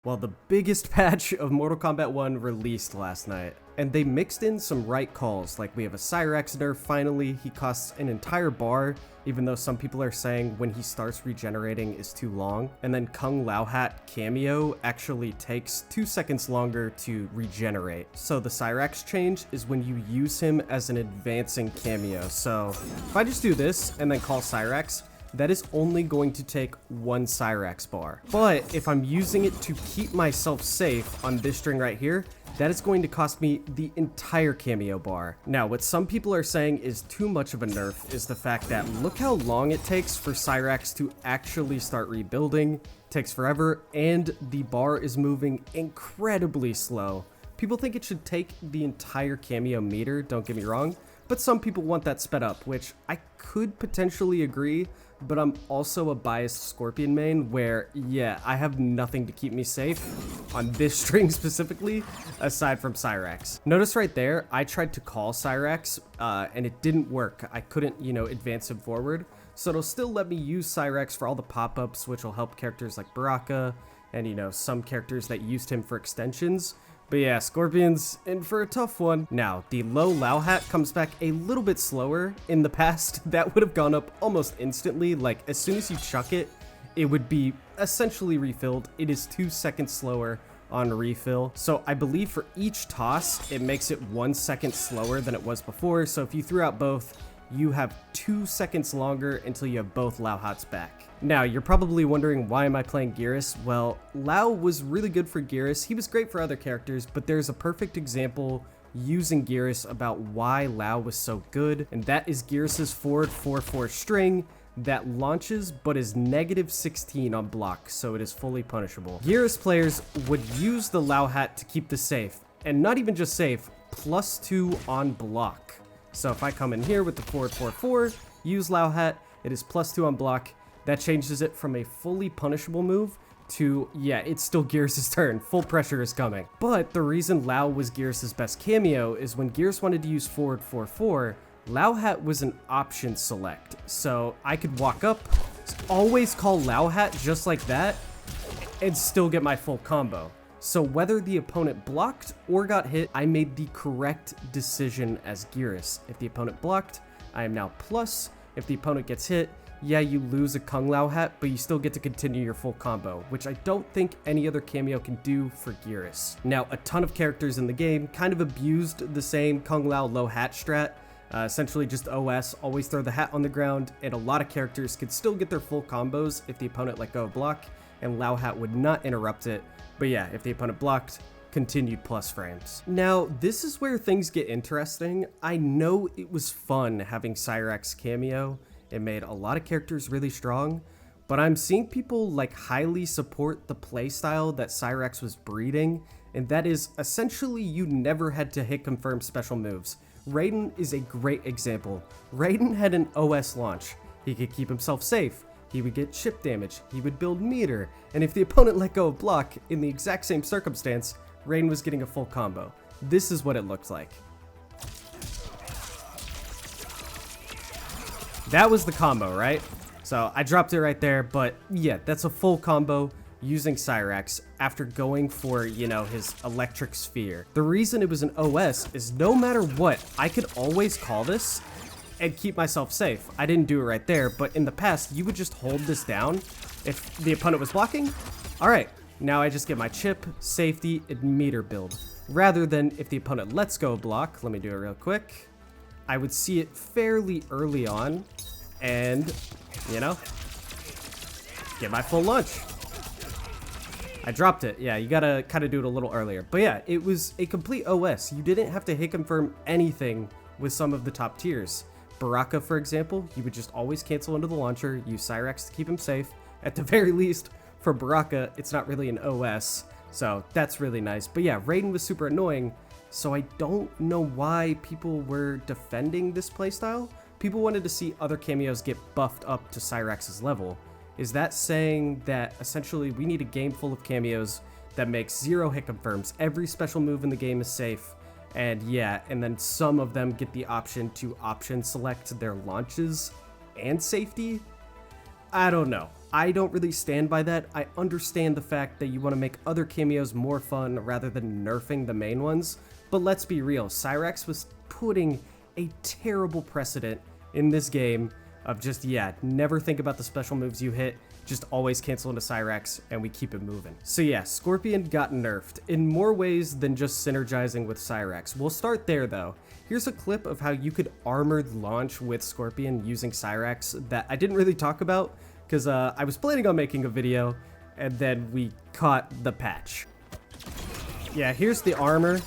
Well, the biggest patch of Mortal Kombat 1 released last night, and they mixed in some right calls, like we have a Cyrax nerf finally. He costs an entire bar, even though some people are saying when he starts regenerating is too long. And then Kung Lao hat cameo actually takes 2 seconds longer to regenerate. So the Cyrax change is when you use him as an advancing cameo. So if I just do this and then call Cyrax, that is only going to take 1 Cyrax bar. But if I'm using it to keep myself safe on this string right here, that is going to cost me the entire cameo bar. Now, what some people are saying is too much of a nerf is the fact that look how long it takes for Cyrax to actually start rebuilding. It takes forever, and the bar is moving incredibly slow. People think it should take the entire cameo meter, don't get me wrong, but some people want that sped up, which I could potentially agree, but I'm also a biased Scorpion main where, yeah, I have nothing to keep me safe on this string specifically, aside from Cyrax. Notice right there, I tried to call Cyrax, and it didn't work. I couldn't, advance him forward. So it'll still let me use Cyrax for all the pop-ups, which will help characters like Baraka, and, some characters that used him for extensions. But yeah, Scorpion's in for a tough one. Now, the low Lao hat comes back a little bit slower. In the past, that would have gone up almost instantly. Like, as soon as you chuck it, it would be essentially refilled. It is 2 seconds slower on refill. So I believe for each toss, it makes it 1 second slower than it was before. So if you threw out both, you have 2 seconds longer until you have both Lao hats back. Now, you're probably wondering, why am I playing Geras? Well, Lao was really good for Geras. He was great for other characters, but there's a perfect example using Geras about why Lao was so good, and that is Geras' forward 4-4 string that launches but is -16 on block, so it is fully punishable. Geras players would use the Lao hat to keep the safe, and not even just safe, +2 on block. So if I come in here with the forward 4-4, use Lao hat, it is +2 on block. That changes it from a fully punishable move to, yeah, it's still Geras' turn. Full pressure is coming. But the reason Lao was Geras' best cameo is when Geras wanted to use forward 4-4, Lao hat was an option select. So I could walk up, always call Lao hat just like that, and still get my full combo. So whether the opponent blocked or got hit, I made the correct decision as Geras. If the opponent blocked, I am now plus. If the opponent gets hit, yeah, you lose a Kung Lao hat, but you still get to continue your full combo, which I don't think any other cameo can do for Geras. Now, a ton of characters in the game kind of abused the same Kung Lao low hat strat. Essentially just OS, always throw the hat on the ground, and a lot of characters could still get their full combos if the opponent let go of block, and Lao hat would not interrupt it. But yeah, if the opponent blocked, continued plus frames. Now, this is where things get interesting. I know it was fun having Cyrax cameo. It made a lot of characters really strong, but I'm seeing people like highly support the playstyle that Cyrax was breeding, and that is essentially you never had to hit confirm special moves. Raiden is a great example. Raiden had an OS launch. He could keep himself safe. He would get chip damage. He would build meter. And if the opponent let go of block in the exact same circumstance, Raiden was getting a full combo. This is what it looked like. That was the combo, right? So I dropped it right there, but yeah, that's a full combo using Cyrax after going for, his electric sphere. The reason it was an OS is no matter what, I could always call this and keep myself safe. I didn't do it right there, but in the past, you would just hold this down if the opponent was blocking. All right, now I just get my chip, safety, and meter build. Rather than if the opponent lets go of block, let me do it real quick. I would see it fairly early on and, get my full launch. I dropped it. Yeah, you gotta kind of do it a little earlier. But yeah, it was a complete OS. You didn't have to hit confirm anything with some of the top tiers. Baraka, for example, you would just always cancel into the launcher, use Cyrax to keep him safe. At the very least, for Baraka, it's not really an OS, so that's really nice. But yeah, Raiden was super annoying. So I don't know why people were defending this playstyle. People wanted to see other cameos get buffed up to Cyrax's level. Is that saying that essentially we need a game full of cameos that makes 0 hit confirms, every special move in the game is safe, and yeah, and then some of them get the option to option select their launches and safety? I don't know. I don't really stand by that. I understand the fact that you want to make other cameos more fun rather than nerfing the main ones, but let's be real, Cyrax was putting a terrible precedent in this game of just, yeah, never think about the special moves you hit, just always cancel into Cyrax, and we keep it moving. So yeah, Scorpion got nerfed in more ways than just synergizing with Cyrax. We'll start there though. Here's a clip of how you could armored launch with Scorpion using Cyrax that I didn't really talk about because I was planning on making a video and then we caught the patch. Yeah, here's the armor.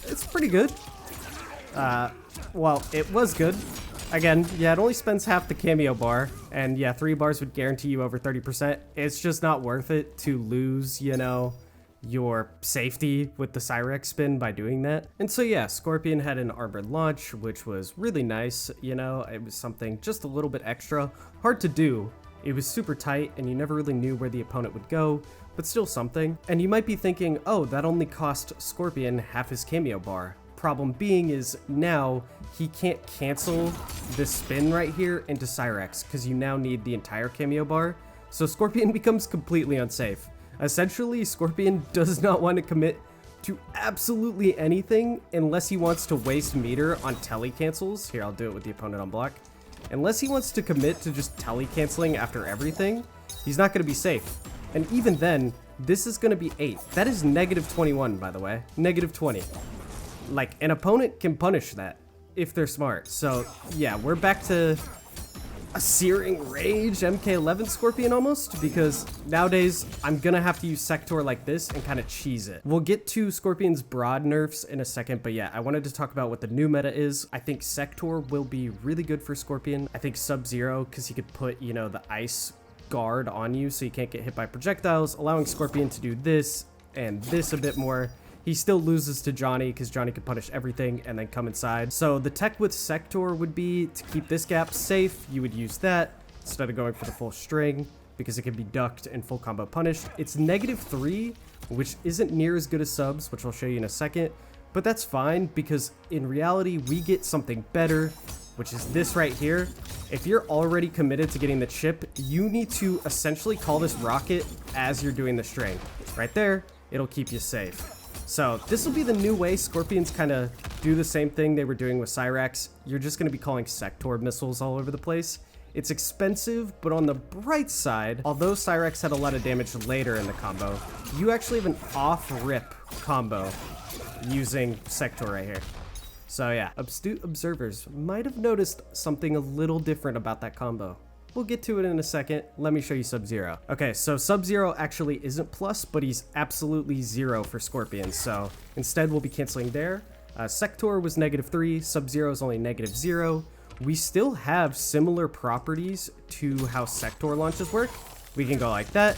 It's pretty good. Well, it was good. Again, yeah, it only spends half the cameo bar, and yeah, 3 bars would guarantee you over 30%. It's just not worth it to lose, you know, your safety with the Cyrax spin by doing that. And so yeah, Scorpion had an armored launch, which was really nice, you know, it was something just a little bit extra. Hard to do. It was super tight, and you never really knew where the opponent would go, but still something. And you might be thinking, oh, that only cost Scorpion half his cameo bar. Problem being is now he can't cancel this spin right here into Cyrax because you now need the entire cameo bar. So Scorpion becomes completely unsafe. Essentially, Scorpion does not want to commit to absolutely anything unless he wants to waste meter on tele cancels. Here, I'll do it with the opponent on block. Unless he wants to commit to just tele canceling after everything, he's not going to be safe. And even then, this is going to be 8. That is negative 21, by the way. Negative 20. Like, an opponent can punish that if they're smart. So yeah, we're back to a Searing Rage MK11 Scorpion almost, because nowadays I'm gonna have to use Sector like this and kind of cheese it. We'll get to Scorpion's broad nerfs in a second, but yeah, I wanted to talk about what the new meta is. I think Sector will be really good for Scorpion. I think Sub-Zero, because he could put, you know, the ice guard on you so you can't get hit by projectiles, allowing Scorpion to do this and this a bit more. He still loses to Johnny because Johnny can punish everything and then come inside. So the tech with Sector would be to keep this gap safe. You would use that instead of going for the full string because it can be ducked and full combo punished. It's -3, which isn't near as good as Subs, which I'll show you in a second. But that's fine because in reality, we get something better, which is this right here. If you're already committed to getting the chip, you need to essentially call this rocket as you're doing the string. Right there, it'll keep you safe. So this will be the new way Scorpions kind of do the same thing they were doing with Cyrax. You're just going to be calling Sector missiles all over the place. It's expensive, but on the bright side, although Cyrax had a lot of damage later in the combo, you actually have an off-rip combo using Sector right here. So yeah, astute observers might have noticed something a little different about that combo. We'll get to it in a second. Let me show you Sub-Zero. Okay, so Sub-Zero actually isn't plus, but he's absolutely 0 for Scorpions. So instead, we'll be canceling there. Sector was -3, Sub-Zero is only -0. We still have similar properties to how Sector launches work. We can go like that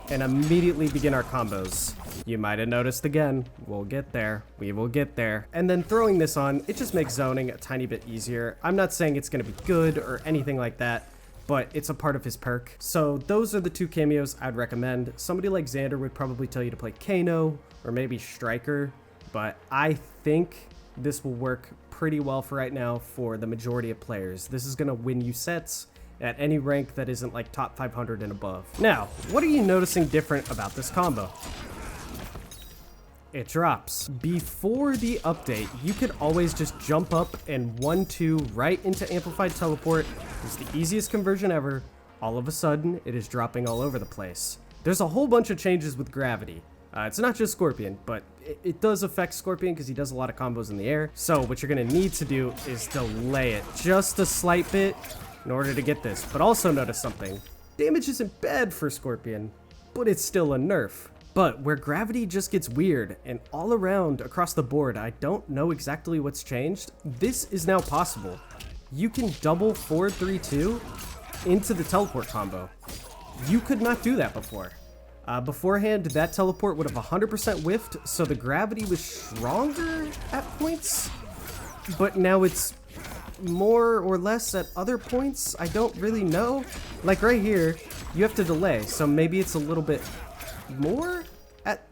and immediately begin our combos. You might have noticed again. We'll get there. We will get there. And then throwing this on, it just makes zoning a tiny bit easier. I'm not saying it's going to be good or anything like that, but it's a part of his perk. So those are the 2 cameos I'd recommend. Somebody like Xander would probably tell you to play Kano or maybe Striker, but I think this will work pretty well for right now for the majority of players. This is gonna win you sets at any rank that isn't like top 500 and above. Now, what are you noticing different about this combo? It drops. Before the update, you could always just jump up and 1-2 right into Amplified Teleport. It's the easiest conversion ever. All of a sudden, it is dropping all over the place. There's a whole bunch of changes with gravity. It's not just Scorpion, but it does affect Scorpion because he does a lot of combos in the air. So what you're going to need to do is delay it just a slight bit in order to get this. But also notice something. Damage isn't bad for Scorpion, but it's still a nerf. But where gravity just gets weird and all around across the board, I don't know exactly what's changed. This is now possible. You can double 4-3-2 into the teleport combo. You could not do that before. Beforehand, that teleport would have 100% whiffed, so the gravity was stronger at points, but now it's more or less at other points. I don't really know. Like right here, you have to delay, so maybe it's a little bit more at...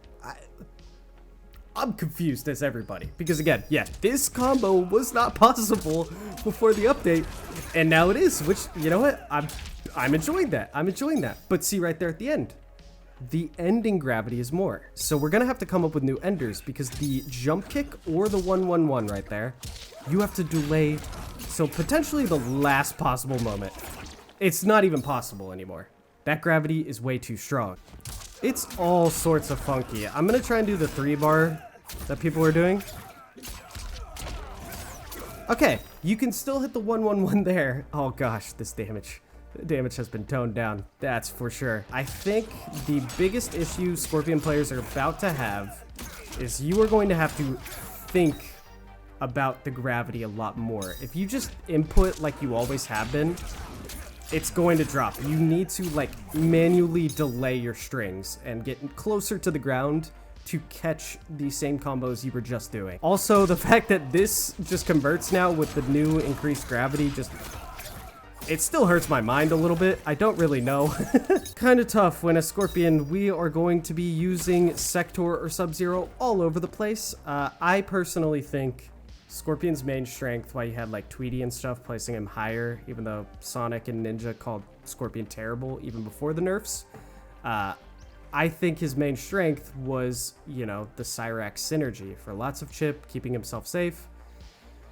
I'm confused as everybody, because again, yeah, this combo was not possible before the update, and now it is, which, you know what, I'm enjoying that. I'm enjoying that. But see right there at the end, the ending gravity is more. So we're gonna have to come up with new enders because the jump kick or the 1-1-1 right there, you have to delay. So potentially the last possible moment. It's not even possible anymore. That gravity is way too strong. It's all sorts of funky. I'm gonna try and do the 3-bar that people are doing. Okay, you can still hit the 1-1-1 there. Oh gosh, this damage. The damage has been toned down, that's for sure. I think the biggest issue Scorpion players are about to have is you are going to have to think about the gravity a lot more. If you just input like you always have been, it's going to drop. You need to like manually delay your strings and get closer to the ground to catch the same combos you were just doing. Also, the fact that this just converts now with the new increased gravity just... it still hurts my mind a little bit. I don't really know. Kind of tough when a Scorpion, we are going to be using Sector or Sub-Zero all over the place. I personally think Scorpion's main strength, why you had like Tweety and stuff placing him higher, even though Sonic and Ninja called Scorpion terrible even before the nerfs. I think his main strength was, you know, the Cyrax synergy for lots of chip, keeping himself safe.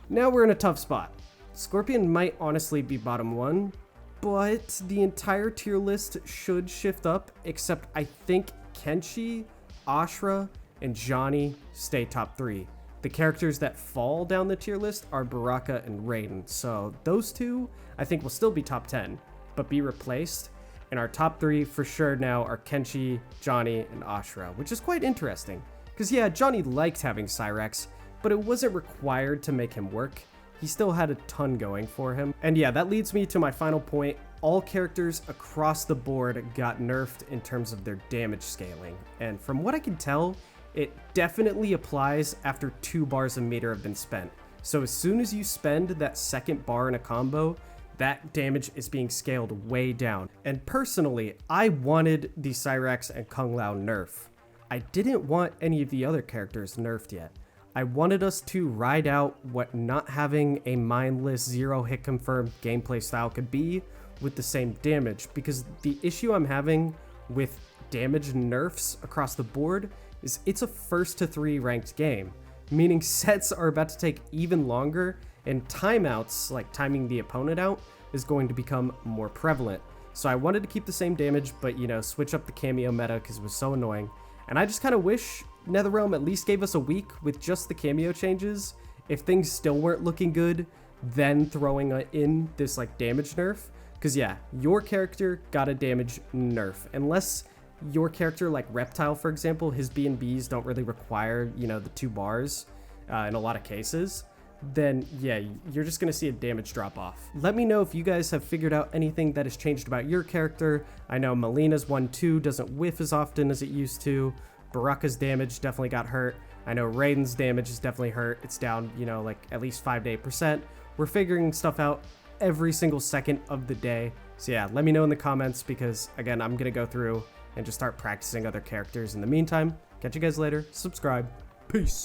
Now we're in a tough spot. Scorpion might honestly be bottom 1, but the entire tier list should shift up, except I think Kenshi, Ashra, and Johnny stay top 3. The characters that fall down the tier list are Baraka and Raiden, so those two I think will still be top 10, but be replaced. And our top 3 for sure now are Kenshi, Johnny, and Ashra, which is quite interesting. Because yeah, Johnny liked having Cyrax, but it wasn't required to make him work. He still had a ton going for him. And yeah, that leads me to my final point. All characters across the board got nerfed in terms of their damage scaling. And from what I can tell, it definitely applies after 2 bars of meter have been spent. So as soon as you spend that second bar in a combo, that damage is being scaled way down. And personally, I wanted the Cyrax and Kung Lao nerf. I didn't want any of the other characters nerfed yet. I wanted us to ride out what not having a mindless 0-hit confirmed gameplay style could be with the same damage, because the issue I'm having with damage nerfs across the board is it's a 1st to 3 ranked game, meaning sets are about to take even longer and timeouts, like timing the opponent out, is going to become more prevalent. So I wanted to keep the same damage, but you know, switch up the cameo meta because it was so annoying. And I just kind of wish NetherRealm at least gave us a week with just the cameo changes. If things still weren't looking good, then throwing in this like damage nerf. Because yeah, your character got a damage nerf. Unless your character like Reptile, for example, his B&Bs don't really require, you know, the 2 bars in a lot of cases, then yeah, you're just gonna see a damage drop off. Let me know if you guys have figured out anything that has changed about your character. I know Melina's 1-2 doesn't whiff as often as it used to. Baraka's damage definitely got hurt. I know Raiden's damage is definitely hurt. It's down, you know, like at least 5 to 8%. We're figuring stuff out every single second of the day. So yeah, let me know in the comments because again, I'm gonna go through and just start practicing other characters in the meantime. Catch you guys later. Subscribe. Peace.